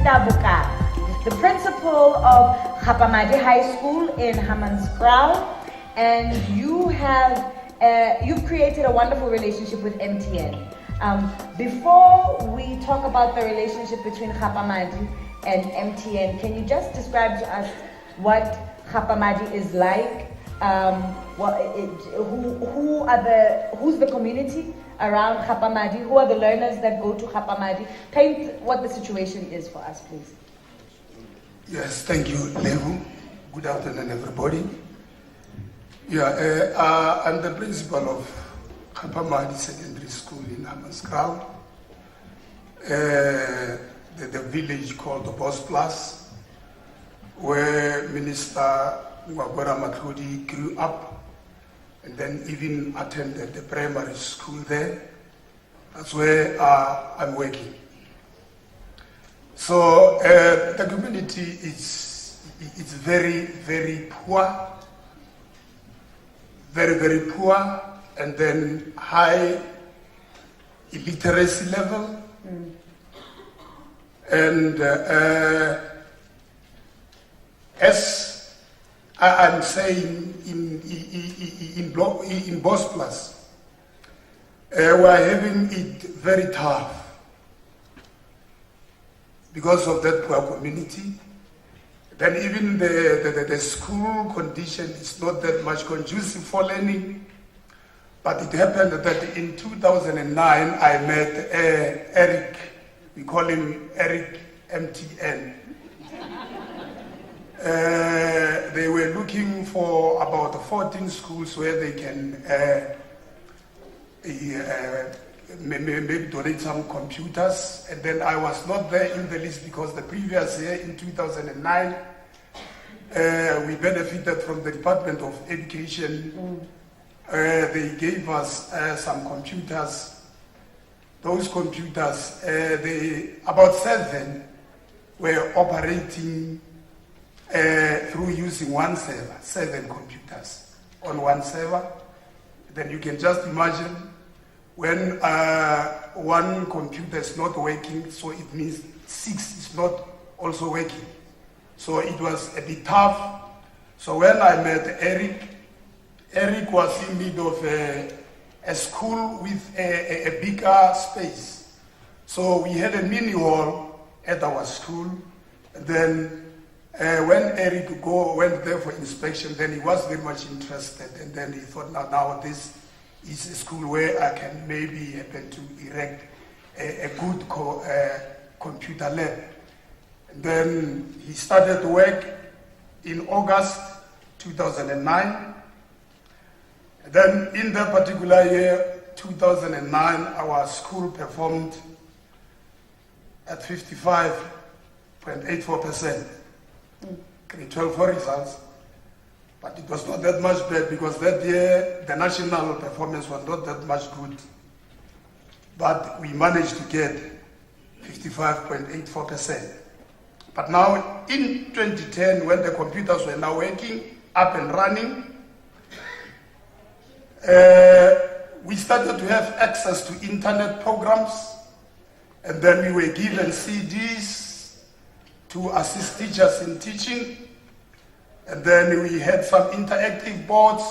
Mr Bokaba, the principal of Hapamadi High School in Hammanskraal, and you've created a wonderful relationship with MTN. Before we talk about the relationship between Hapamadi and MTN, can you just describe to us what Hapamadi is like? Who's the community around Hapamadi? Who are the learners that go to Hapamadi? Paint what the situation is for us, please. Yes, thank you, Levu. Good afternoon, everybody. I'm the principal of Hapamadi Secondary School in Hammanskraal, the village called the Boss Plus, where Minister Ngwagora Matlodi grew up and then even attended the primary school there. That's where I'm working. So the community is very, very poor, very, very poor, and then high illiteracy level. And as I'm saying in Boss Plus, we're having it very tough because of that poor community. Then even the school condition is not that much conducive for learning. But it happened that in 2009, I met Eric. We call him Eric MTN. They were looking for about 14 schools where they can maybe donate some computers. And then I was not there in the list because the previous year, in 2009, we benefited from the Department of Education. They gave us some computers. Those computers, about 7 were operating through using one server, 7 computers on one server. Then you can just imagine when one computer is not working, so it means 6 is not also working. So it was a bit tough. So when I met Eric was in need of a school with a bigger space. So we had a mini hall at our school. And then when Eric went there for inspection, then he was very much interested. And then he thought, now this is a school where I can maybe happen to erect a good computer lab. And then he started work in August 2009. Then in that particular year, 2009, our school performed at 55.84%. Grade 12 for results. But it was not that much bad because that year, the national performance was not that much good. But we managed to get 55.84%. But now in 2010, when the computers were now working, up and running, we started to have access to internet programs, and then we were given CDs to assist teachers in teaching, and then we had some interactive boards,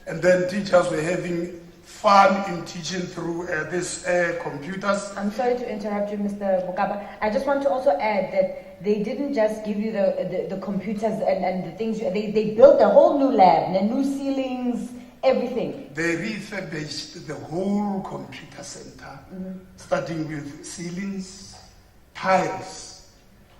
and then teachers were having fun in teaching through these computers. I'm sorry to interrupt you, Mr. Bokaba. I just want to also add that they didn't just give you the computers and the things, they built a whole new lab, the new ceilings, everything. They refurbished the whole computer center, starting with ceilings, tiles,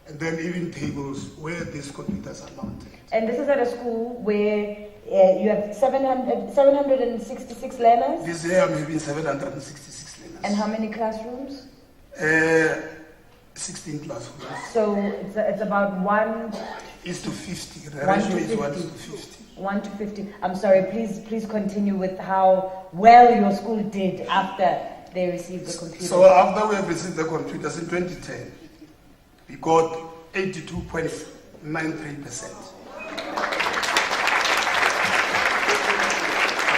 and then even tables where these computers are mounted. And this is at a school where you have 766 learners? This year I'm having 766 learners. And how many classrooms? 16 classrooms. So it's about 1 is to 50. The ratio is 1 to 50. 1 to 50. I'm sorry, please continue with how well your school did after they received the computers. So after we have received the computers in 2010, we got 82.93%.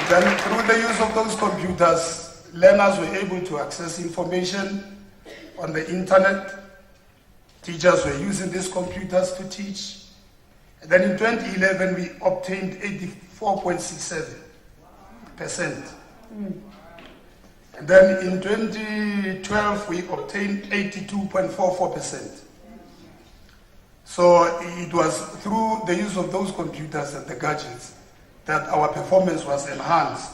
Then through the use of those computers, learners were able to access information on the internet. Teachers were using these computers to teach. And then in 2011, we obtained 84.67%. And then in 2012, we obtained 82.44%. So it was through the use of those computers and the gadgets that our performance was enhanced.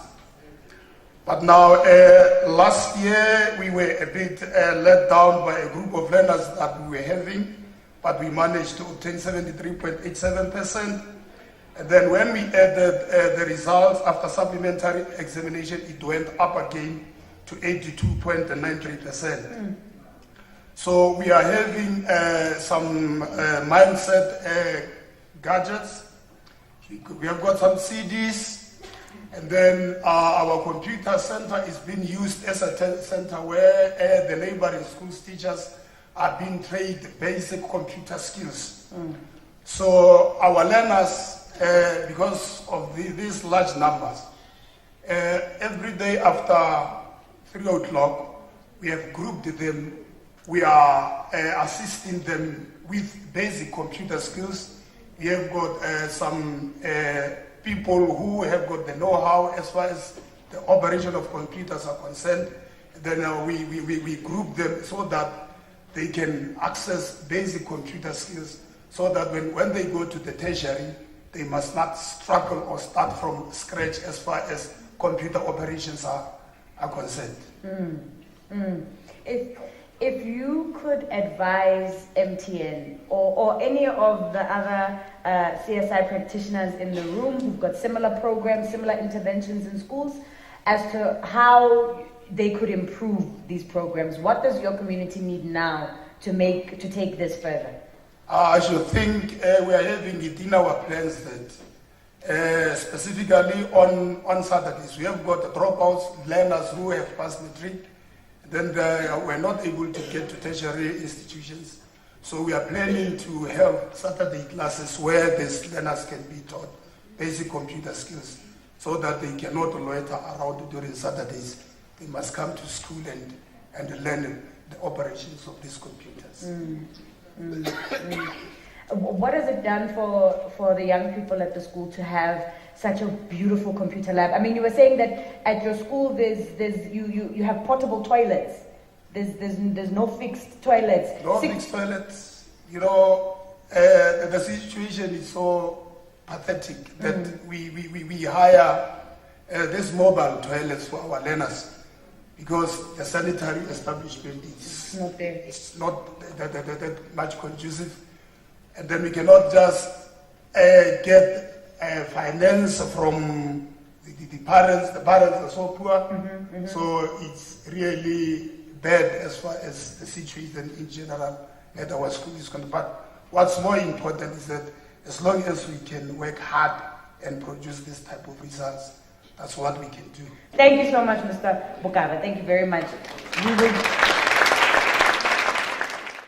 But now, last year, we were a bit let down by a group of learners that we were having, but we managed to obtain 73.87%. And then when we added the results after supplementary examination, it went up again to 82.93%. So we are having some mindset gadgets. We have got some CDs, and then our computer center is being used as a center where the neighboring schools teachers are being trained basic computer skills. So our learners, because of these large numbers, every day after 3 o'clock, we have grouped them. We are assisting them with basic computer skills. We have got some people who have got the know-how as far as the operation of computers are concerned. Then we group them so that they can access basic computer skills, so that when they go to the tertiary, they must not struggle or start from scratch as far as computer operations are concerned. If you could advise MTN or any of the other CSI practitioners in the room who've got similar programs, similar interventions in schools, as to how they could improve these programs, what does your community need now to take this further? I should think we are having it in our plans that specifically on Saturdays, we have got dropouts, learners who have passed matric, then we're not able to get to tertiary institutions. So we are planning to have Saturday classes where these learners can be taught basic computer skills, so that they cannot loiter around during Saturdays. They must come to school and learn the operations of these computers. What has it done for the young people at the school to have such a beautiful computer lab? I mean, you were saying that at your school you have portable toilets. There's no fixed toilets. No fixed toilets. You know, the situation is so pathetic that we hire these mobile toilets for our learners, because the sanitary establishment is not there. It's not that much conducive, and then we cannot just get finance from the parents. The parents are so poor, so it's really bad as far as the situation in general at our school is concerned. But what's more important is that as long as we can work hard and produce this type of results, that's what we can do. Thank you so much, Mr. Bokaba. Thank you very much.